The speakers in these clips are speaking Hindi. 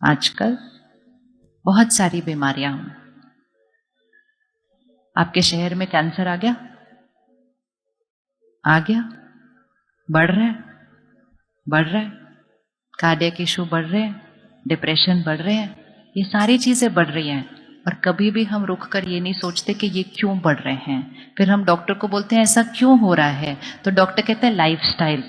आजकल बहुत सारी बीमारियां, आपके शहर में कैंसर आ गया, बढ़ रहा है, कार्डियक इशू बढ़ रहे हैं, डिप्रेशन बढ़ रहे हैं, ये सारी चीजें बढ़ रही हैं। और कभी भी हम रुक कर ये नहीं सोचते कि ये क्यों बढ़ रहे हैं। फिर हम डॉक्टर को बोलते हैं ऐसा क्यों हो रहा है, तो डॉक्टर कहते हैं लाइफस्टाइल।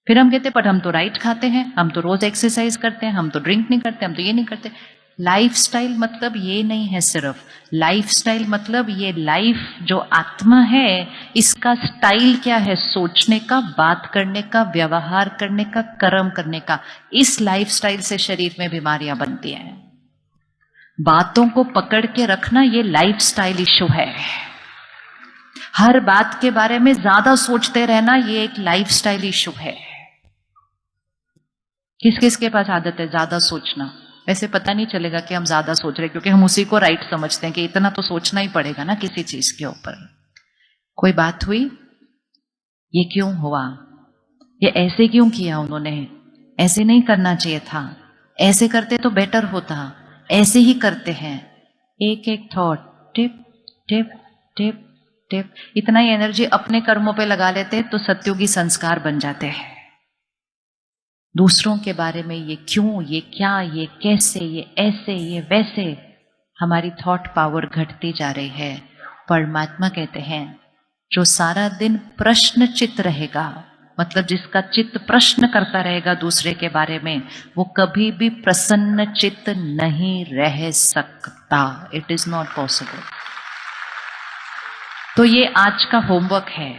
फिर हम कहते हैं पर हम तो राइट खाते हैं, हम तो रोज एक्सरसाइज करते हैं, हम तो ड्रिंक नहीं करते, हम तो ये नहीं करते। लाइफस्टाइल मतलब ये नहीं है सिर्फ, लाइफस्टाइल मतलब ये लाइफ जो आत्मा है इसका स्टाइल क्या है, सोचने का, बात करने का, व्यवहार करने का, कर्म करने का। इस लाइफस्टाइल से शरीर में बीमारियां बनती हैं। बातों को पकड़ के रखना ये लाइफस्टाइल इशू है। हर बात के बारे में ज्यादा सोचते रहना ये एक लाइफस्टाइल इशू है। किस किस के पास आदत है ज्यादा सोचना? वैसे पता नहीं चलेगा कि हम ज्यादा सोच रहे, क्योंकि हम उसी को राइट समझते हैं कि इतना तो सोचना ही पड़ेगा ना किसी चीज के ऊपर। कोई बात हुई, ये क्यों हुआ, ये ऐसे क्यों किया उन्होंने, ऐसे नहीं करना चाहिए था, ऐसे करते तो बेटर होता, ऐसे ही करते हैं। एक एक thought, tip tip tip tip, इतना ही एनर्जी अपने कर्मों पे लगा लेते तो सत्युगी संस्कार बन जाते हैं। दूसरों के बारे में ये क्यों, ये क्या, ये कैसे, ये ऐसे, ये वैसे, हमारी थॉट पावर घटती जा रही है। परमात्मा कहते हैं जो सारा दिन प्रश्न चित्त रहेगा, मतलब जिसका चित्त प्रश्न करता रहेगा दूसरे के बारे में, वो कभी भी प्रसन्न चित्त नहीं रह सकता। It is not possible. तो ये आज का होमवर्क है।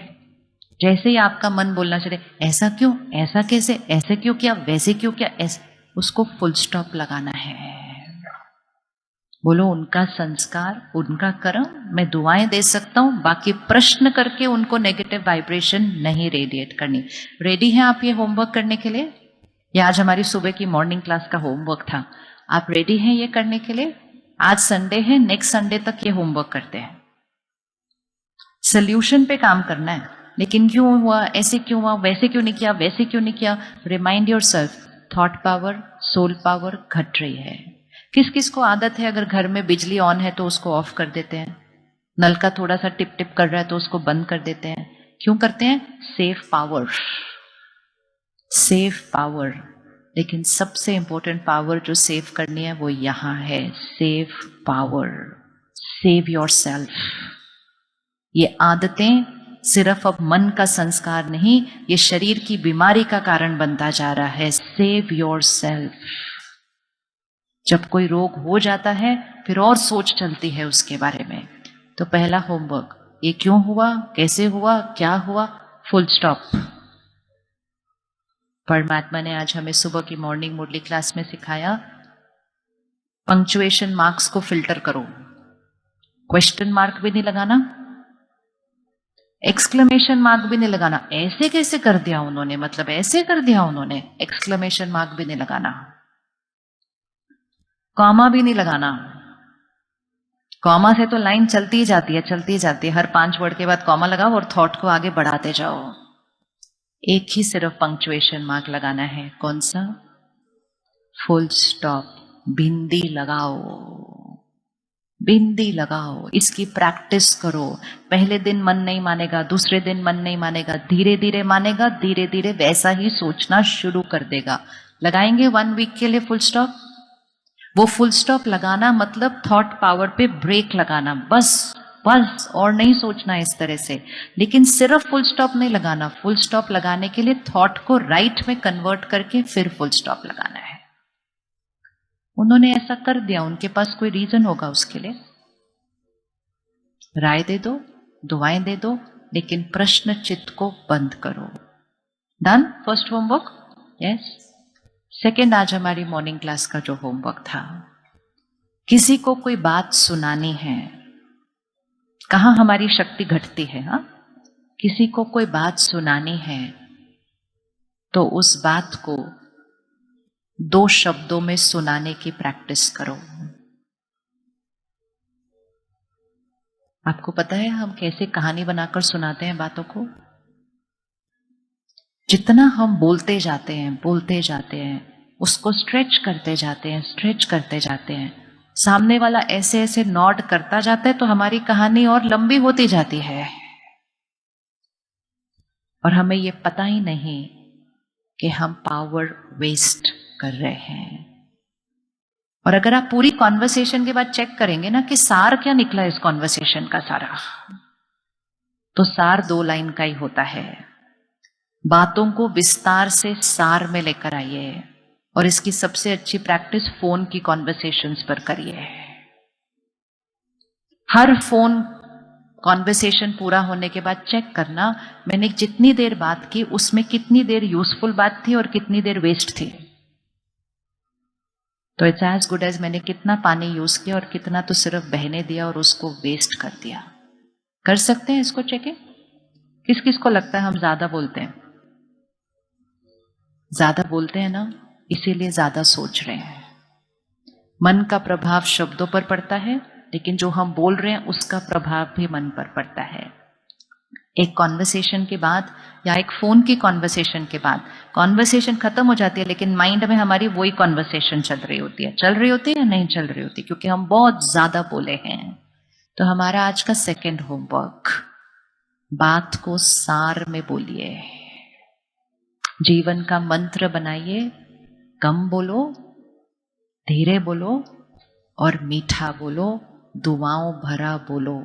जैसे ही आपका मन बोलना चले ऐसा क्यों, ऐसा कैसे, ऐसे क्यों किया, वैसे क्यों किया, ऐसे, उसको फुल स्टॉप लगाना है। बोलो उनका संस्कार, उनका कर्म, मैं दुआएं दे सकता हूं, बाकी प्रश्न करके उनको नेगेटिव वाइब्रेशन नहीं रेडिएट करनी। रेडी हैं आप ये होमवर्क करने के लिए? ये आज हमारी सुबह की मॉर्निंग क्लास का होमवर्क था। आप रेडी हैं ये करने के लिए? आज संडे है, नेक्स्ट संडे तक ये होमवर्क करते हैं। सोल्यूशन पे काम करना है, लेकिन क्यों हुआ, ऐसे क्यों हुआ, वैसे क्यों नहीं किया, वैसे क्यों नहीं किया। Remind yourself, thought power, soul power घट रही है। किस किस को आदत है अगर घर में बिजली ऑन है तो उसको ऑफ कर देते हैं, नल का थोड़ा सा टिप टिप कर रहा है तो उसको बंद कर देते हैं। क्यों करते हैं? Save power, save power. लेकिन सबसे इंपॉर्टेंट पावर जो सेव करनी है वो यहां है, सेव पावर, सेव योरसेल्फ। ये आदतें सिर्फ अब मन का संस्कार नहीं, ये शरीर की बीमारी का कारण बनता जा रहा है। Save yourself. जब कोई रोग हो जाता है फिर और सोच चलती है उसके बारे में। तो पहला होमवर्क, ये क्यों हुआ, कैसे हुआ, क्या हुआ, फुल स्टॉप। परमात्मा ने आज हमें सुबह की मॉर्निंग मुरली क्लास में सिखाया, पंक्चुएशन मार्क्स को फिल्टर करो। क्वेश्चन मार्क भी नहीं लगाना, एक्सक्लेमेशन मार्क भी नहीं लगाना। ऐसे कैसे कर दिया उन्होंने, मतलब ऐसे कर दिया उन्होंने, एक्सक्लेमेशन मार्क भी नहीं लगाना, कॉमा भी नहीं लगाना। कॉमा से तो लाइन चलती ही जाती है, चलती ही जाती है। हर 5 वर्ड के बाद कॉमा लगाओ और थॉट को आगे बढ़ाते जाओ। एक ही सिर्फ पंक्चुएशन मार्क लगाना है, कौन सा? Full stop. बिंदी लगाओ, बिंदी लगाओ, इसकी प्रैक्टिस करो। पहले दिन मन नहीं मानेगा, दूसरे दिन मन नहीं मानेगा, धीरे धीरे मानेगा, धीरे धीरे वैसा ही सोचना शुरू कर देगा। लगाएंगे 1 वीक के लिए फुल स्टॉप। वो फुल स्टॉप लगाना मतलब थॉट पावर पे ब्रेक लगाना, बस बस, और नहीं सोचना इस तरह से। लेकिन सिर्फ फुल स्टॉप नहीं लगाना, फुल स्टॉप लगाने के लिए थॉट को राइट में कन्वर्ट करके फिर फुल स्टॉप लगाना है। उन्होंने ऐसा कर दिया, उनके पास कोई रीजन होगा उसके लिए। राय दे दो, दुआएं दे दो, लेकिन प्रश्न चित्त को बंद करो। Done first homework? Yes. Second, आज हमारी मॉर्निंग क्लास का जो होमवर्क था, किसी को कोई बात सुनानी है। कहां हमारी शक्ति घटती है? हा? किसी को कोई बात सुनानी है तो उस बात को 2 शब्दों में सुनाने की प्रैक्टिस करो। आपको पता है हम कैसे कहानी बनाकर सुनाते हैं बातों को? जितना हम बोलते जाते हैं उसको स्ट्रेच करते जाते हैं, स्ट्रेच करते जाते हैं। सामने वाला ऐसे ऐसे नॉड करता जाता है तो हमारी कहानी और लंबी होती जाती है, और हमें ये पता ही नहीं कि हम पावर वेस्ट कर रहे हैं। और अगर आप पूरी कॉन्वर्सेशन के बाद चेक करेंगे ना कि सार क्या निकला इस कॉन्वर्सेशन का सारा, तो सार 2 लाइन का ही होता है। बातों को विस्तार से सार में लेकर आइए, और इसकी सबसे अच्छी प्रैक्टिस फोन की कॉन्वर्सेशंस पर करिए। हर फोन कॉन्वर्सेशन पूरा होने के बाद चेक करना, मैंने जितनी देर बात की उसमें कितनी देर यूजफुल बात थी और कितनी देर वेस्ट थी। तो इट्स एज गुड एज मैंने कितना पानी यूज किया और कितना तो सिर्फ बहने दिया और उसको वेस्ट कर दिया। कर सकते हैं इसको चेक? किस किस को लगता है हम ज्यादा बोलते हैं? ज्यादा बोलते हैं ना, इसीलिए ज्यादा सोच रहे हैं। मन का प्रभाव शब्दों पर पड़ता है, लेकिन जो हम बोल रहे हैं उसका प्रभाव भी मन पर पड़ता है। एक कॉन्वर्सेशन के बाद या एक फोन की कॉन्वर्सेशन के बाद कॉन्वर्सेशन खत्म हो जाती है, लेकिन माइंड में हमारी वही कॉन्वर्सेशन चल रही होती है या नहीं चल रही होती, क्योंकि हम बहुत ज्यादा बोले हैं। तो हमारा आज का सेकंड होमवर्क, बात को सार में बोलिए, जीवन का मंत्र बनाइए। कम बोलो, धीरे बोलो और मीठा बोलो, दुआओं भरा बोलो,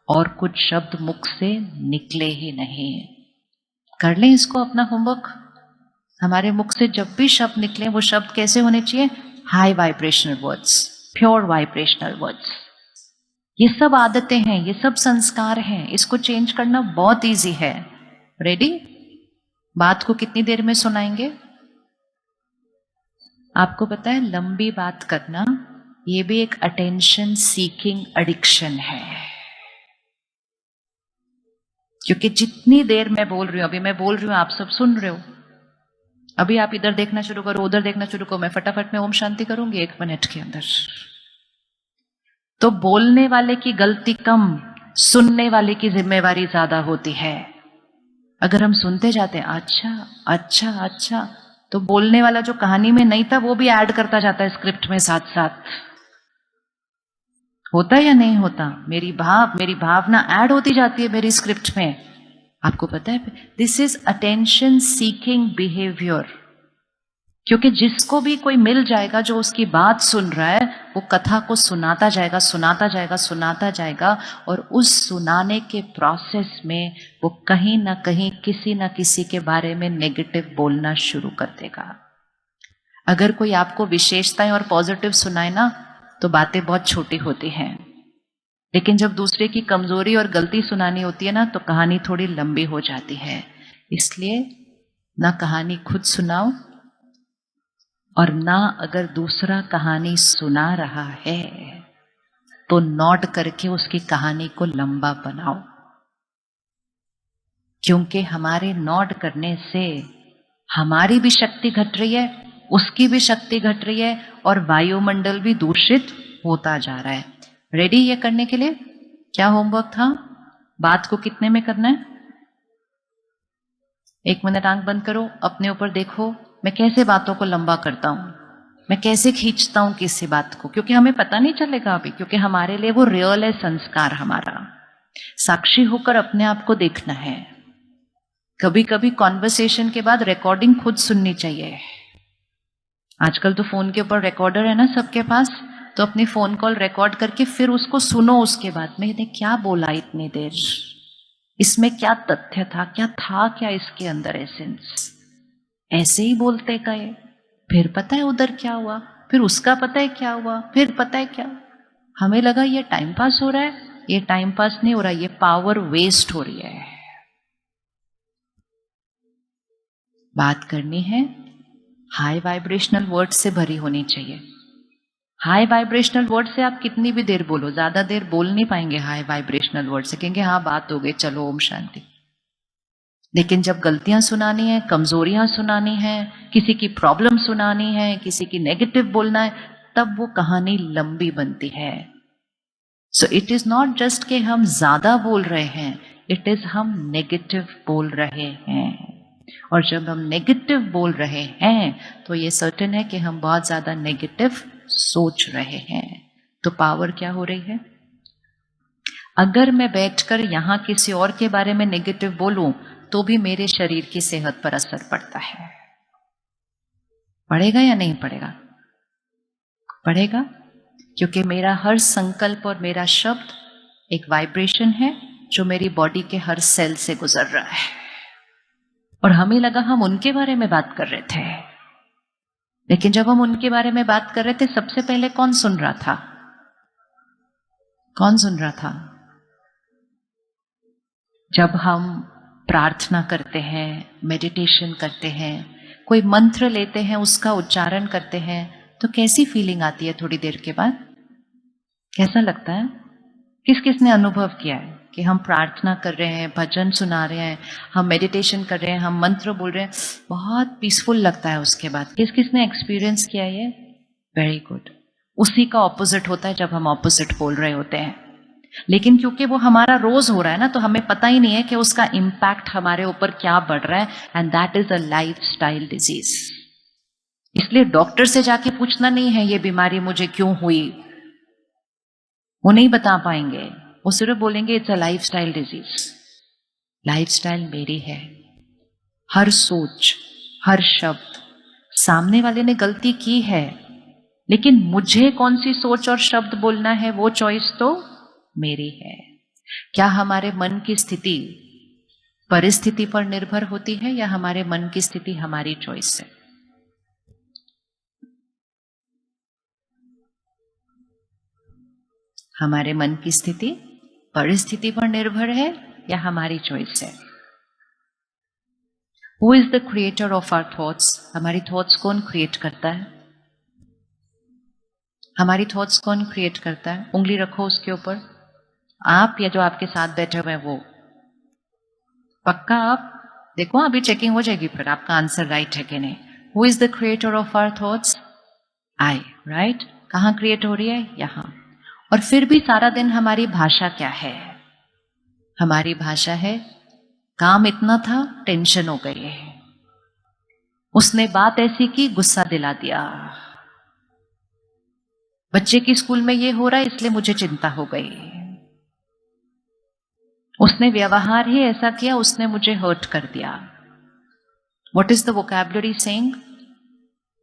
और कुछ शब्द मुख से निकले ही नहीं। कर लें इसको अपना होमवर्क। हमारे मुख से जब भी शब्द निकले वो शब्द कैसे होने चाहिए? High vibrational words, pure vibrational words. ये सब आदतें हैं, ये सब संस्कार हैं, इसको चेंज करना बहुत इजी है। रेडी? बात को कितनी देर में सुनाएंगे? आपको पता है लंबी बात करना ये भी एक अटेंशन सीकिंग एडिक्शन है, क्योंकि जितनी देर मैं बोल रही हूं, अभी मैं बोल रही हूं, आप सब सुन रहे हो, अभी आप इधर देखना शुरू करो, उधर देखना शुरू करो, मैं फटाफट में ओम शांति करूंगी 1 मिनट के अंदर। तो बोलने वाले की गलती कम, सुनने वाले की जिम्मेवारी ज्यादा होती है। अगर हम सुनते जाते हैं अच्छा अच्छा अच्छा, तो बोलने वाला जो कहानी में नहीं था वो भी ऐड करता जाता है स्क्रिप्ट में साथ साथ। होता या नहीं होता? मेरी भावना ऐड होती जाती है मेरी स्क्रिप्ट में। आपको पता है, this is attention seeking behaviour. क्योंकि जिसको भी कोई मिल जाएगा जो उसकी बात सुन रहा है, वो कथा को सुनाता जाएगा, सुनाता जाएगा, सुनाता जाएगा, और उस सुनाने के प्रोसेस में वो कहीं ना कहीं किसी ना किसी के बारे में नेगेटिव बोलना शुरू कर देगा। अगर कोई आपको विशेषताएं और पॉजिटिव सुनाए ना, तो बातें बहुत छोटी होती हैं, लेकिन जब दूसरे की कमजोरी और गलती सुनानी होती है ना, तो कहानी थोड़ी लंबी हो जाती है। इसलिए ना कहानी खुद सुनाओ, और ना अगर दूसरा कहानी सुना रहा है तो नोट करके उसकी कहानी को लंबा बनाओ, क्योंकि हमारे नोट करने से हमारी भी शक्ति घट रही है, उसकी भी शक्ति घट रही है, और वायुमंडल भी दूषित होता जा रहा है। रेडी ये करने के लिए? क्या होमवर्क था? बात को कितने में करना है? 1 मिनट आंख बंद करो, अपने ऊपर देखो, मैं कैसे बातों को लंबा करता हूं, मैं कैसे खींचता हूं किसी बात को, क्योंकि हमें पता नहीं चलेगा अभी, क्योंकि हमारे लिए वो रियल है संस्कार हमारा। साक्षी होकर अपने आप को देखना है। कभी कभी कॉन्वर्सेशन के बाद रिकॉर्डिंग खुद सुननी चाहिए। आजकल तो फोन के ऊपर रिकॉर्डर है ना सबके पास, तो अपनी फोन कॉल रिकॉर्ड करके फिर उसको सुनो। उसके बाद मैंने क्या बोला इतनी देर, इसमें क्या तथ्य था, क्या इसके अंदर एसेंस। ऐसे ही बोलते गए, फिर पता है उधर क्या हुआ, फिर उसका पता है क्या हुआ, फिर पता है क्या। हमें लगा ये टाइम पास हो रहा है, ये टाइम पास नहीं हो रहा, ये पावर वेस्ट हो रही है। बात करनी है, हाई वाइब्रेशनल वर्ड से भरी होनी चाहिए। हाई वाइब्रेशनल वर्ड से आप कितनी भी देर बोलो, ज्यादा देर बोल नहीं पाएंगे हाई वाइब्रेशनल वर्ड से, कहेंगे हाँ बात हो गई, चलो ओम शांति। लेकिन जब गलतियां सुनानी है, कमजोरियां सुनानी है, किसी की प्रॉब्लम सुनानी है, किसी की नेगेटिव बोलना है, तब वो कहानी लंबी बनती है। So it is not just कि हम ज्यादा बोल रहे हैं, इट इज हम नेगेटिव बोल रहे हैं। और जब हम नेगेटिव बोल रहे हैं तो ये सर्टेन है कि हम बहुत ज्यादा नेगेटिव सोच रहे हैं। तो पावर क्या हो रही है? अगर मैं बैठकर यहां किसी और के बारे में नेगेटिव बोलूं तो भी मेरे शरीर की सेहत पर असर पड़ता है। पड़ेगा या नहीं पड़ेगा? पड़ेगा, क्योंकि मेरा हर संकल्प और मेरा शब्द एक वाइब्रेशन है जो मेरी बॉडी के हर सेल से गुजर रहा है। और हमें लगा हम उनके बारे में बात कर रहे थे, लेकिन जब हम उनके बारे में बात कर रहे थे सबसे पहले कौन सुन रहा था? कौन सुन रहा था? जब हम प्रार्थना करते हैं, मेडिटेशन करते हैं, कोई मंत्र लेते हैं, उसका उच्चारण करते हैं, तो कैसी फीलिंग आती है थोड़ी देर के बाद? कैसा लगता है? किस किस ने अनुभव किया है कि हम प्रार्थना कर रहे हैं, भजन सुना रहे हैं, हम मेडिटेशन कर रहे हैं, हम मंत्र बोल रहे हैं, बहुत पीसफुल लगता है उसके बाद? किस किस ने एक्सपीरियंस किया ये? Very good. उसी का ऑपोजिट होता है जब हम ऑपोजिट बोल रहे होते हैं, लेकिन क्योंकि वो हमारा रोज हो रहा है ना, तो हमें पता ही नहीं है कि उसका इम्पैक्ट हमारे ऊपर क्या बढ़ रहा है। And that is a life style disease. इसलिए डॉक्टर से जाके पूछना नहीं है ये बीमारी मुझे क्यों हुई, वो नहीं बता पाएंगे। वो सिर्फ बोलेंगे it's a life style disease. Life style मेरी है। हर सोच, हर शब्द, सामने वाले ने गलती की है, लेकिन मुझे कौन सी सोच और शब्द बोलना है वो चॉइस तो मेरी है। क्या हमारे मन की स्थिति परिस्थिति पर निर्भर होती है या हमारे मन की स्थिति हमारी चॉइस है? हमारे मन की स्थिति परिस्थिति पर निर्भर है या हमारी चॉइस है? Who is the creator of our thoughts? हमारी थॉट्स कौन क्रिएट करता है? हमारी थॉट्स कौन क्रिएट करता है? उंगली रखो उसके ऊपर। आप या जो आपके साथ बैठे हुए हैं वो? पक्का आप? देखो अभी चेकिंग हो जाएगी फिर आपका आंसर राइट है कि नहीं। Who is the creator of our thoughts? I, right? कहाँ क्रिएट हो रही है? यहां। और फिर भी सारा दिन हमारी भाषा क्या है? हमारी भाषा है काम इतना था, टेंशन हो गई है, उसने बात ऐसी की, गुस्सा दिला दिया, बच्चे की स्कूल में ये हो रहा है इसलिए मुझे चिंता हो गई, उसने व्यवहार ही ऐसा किया, उसने मुझे हर्ट कर दिया। What is the vocabulary saying?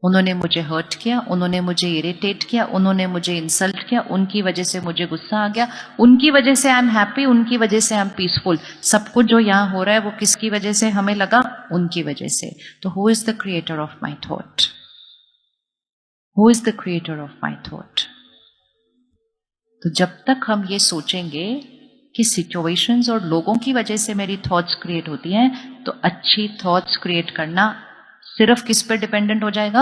उन्होंने मुझे हर्ट किया, उन्होंने मुझे इरिटेट किया, उन्होंने मुझे इंसल्ट किया, उनकी वजह से मुझे गुस्सा आ गया, उनकी वजह से आई एम हैप्पी, उनकी वजह से आई एम पीसफुल। सब कुछ जो यहां हो रहा है वो किसकी वजह से हमें लगा? उनकी वजह से। तो who is the creator of my thought? Who is the creator of my thought? तो जब तक हम ये सोचेंगे कि सिचुएशंस और लोगों की वजह से मेरी थॉट्स क्रिएट होती हैं, तो अच्छी थॉट्स क्रिएट करना सिर्फ किस पे डिपेंडेंट हो जाएगा?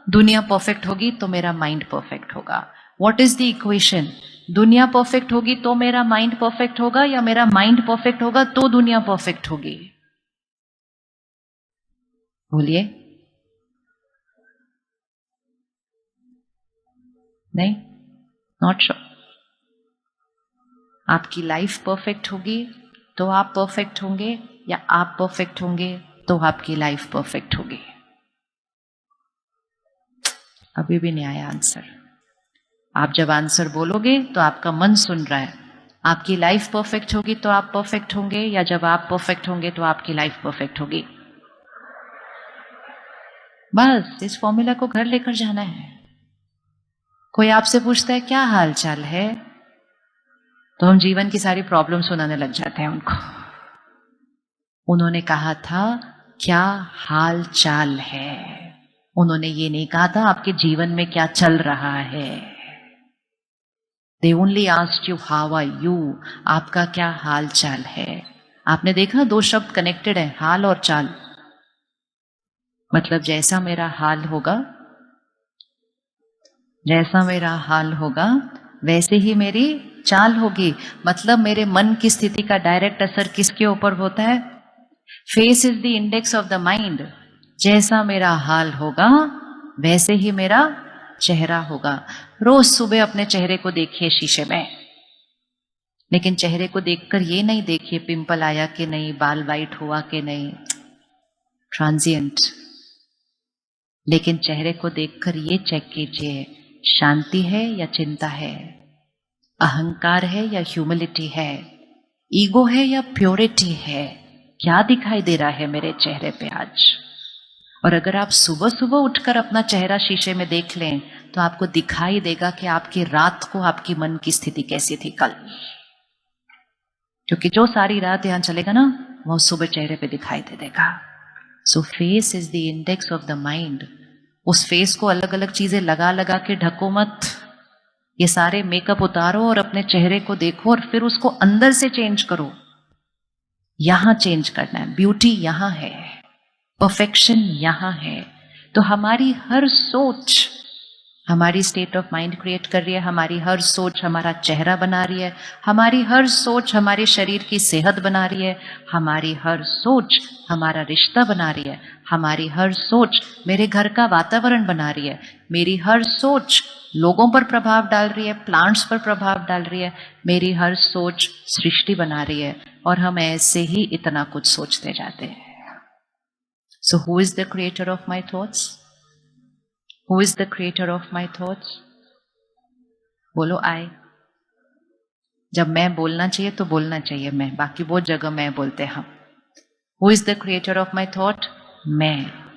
दुनिया परफेक्ट होगी तो मेरा माइंड परफेक्ट होगा। What is the equation? दुनिया परफेक्ट होगी तो मेरा माइंड परफेक्ट होगा, या मेरा माइंड परफेक्ट होगा तो दुनिया परफेक्ट होगी? बोलिए। नहीं, नॉट श्योर। आपकी लाइफ परफेक्ट होगी तो आप परफेक्ट होंगे, या आप परफेक्ट होंगे तो आपकी लाइफ परफेक्ट होगी? अभी भी नहीं आया आंसर। आप जब आंसर बोलोगे तो आपका मन सुन रहा है। आपकी लाइफ परफेक्ट होगी तो आप परफेक्ट होंगे, या जब आप परफेक्ट होंगे तो आपकी लाइफ परफेक्ट होगी? बस इस फॉर्मूला को घर लेकर जाना है। कोई आपसे पूछता है क्या हाल चाल है, तो हम जीवन की सारी प्रॉब्लम सुनाने लग जाते हैं उनको। उन्होंने कहा था क्या हाल चाल है, उन्होंने ये नहीं कहा था आपके जीवन में क्या चल रहा है। They only asked you how are you, आपका क्या हाल चाल है। आपने देखा दो शब्द कनेक्टेड है, हाल और चाल। मतलब जैसा मेरा हाल होगा, जैसा मेरा हाल होगा वैसे ही मेरी चाल होगी। मतलब मेरे मन की स्थिति का डायरेक्ट असर किसके ऊपर होता है? Face is the index of the mind. जैसा मेरा हाल होगा वैसे ही मेरा चेहरा होगा। रोज सुबह अपने चेहरे को देखिए शीशे में, लेकिन चेहरे को देखकर ये नहीं देखिए पिंपल आया कि नहीं, बाल वाइट हुआ कि नहीं। ट्रांजिएंट। लेकिन चेहरे को देखकर ये चेक कीजिए, शांति है या चिंता है, अहंकार है या ह्यूमिलिटी है, ईगो है या प्योरिटी है, क्या दिखाई दे रहा है मेरे चेहरे पे आज। और अगर आप सुबह सुबह उठकर अपना चेहरा शीशे में देख लें तो आपको दिखाई देगा कि आपकी रात को आपकी मन की स्थिति कैसी थी कल, क्योंकि जो सारी रात यहां चलेगा ना वो सुबह चेहरे पे दिखाई दे देगा। सो face is the index of the mind. उस फेस को अलग अलग चीजें लगा लगा के ढको मत, ये सारे मेकअप उतारो और अपने चेहरे को देखो और फिर उसको अंदर से चेंज करो। यहां चेंज करना है, ब्यूटी यहां है, परफेक्शन यहां है। तो हमारी हर सोच हमारी स्टेट ऑफ माइंड क्रिएट कर रही है, हमारी हर सोच हमारा चेहरा बना रही है, हमारी हर सोच हमारे शरीर की सेहत बना रही है, हमारी हर सोच हमारा रिश्ता बना रही है, हमारी हर सोच मेरे घर का वातावरण बना रही है, मेरी हर सोच लोगों पर प्रभाव डाल रही है, प्लांट्स पर प्रभाव डाल रही है, मेरी हर सोच सृष्टि बना रही है। और हम ऐसे ही इतना कुछ सोचते जाते हैं। So who is the creator of my thoughts? Who is the creator of my thoughts? बोलो आई। जब मैं बोलना चाहिए तो बोलना चाहिए मैं, बाकी बहुत जगह मैं बोलते हम। Who is the creator of my thought? मैं।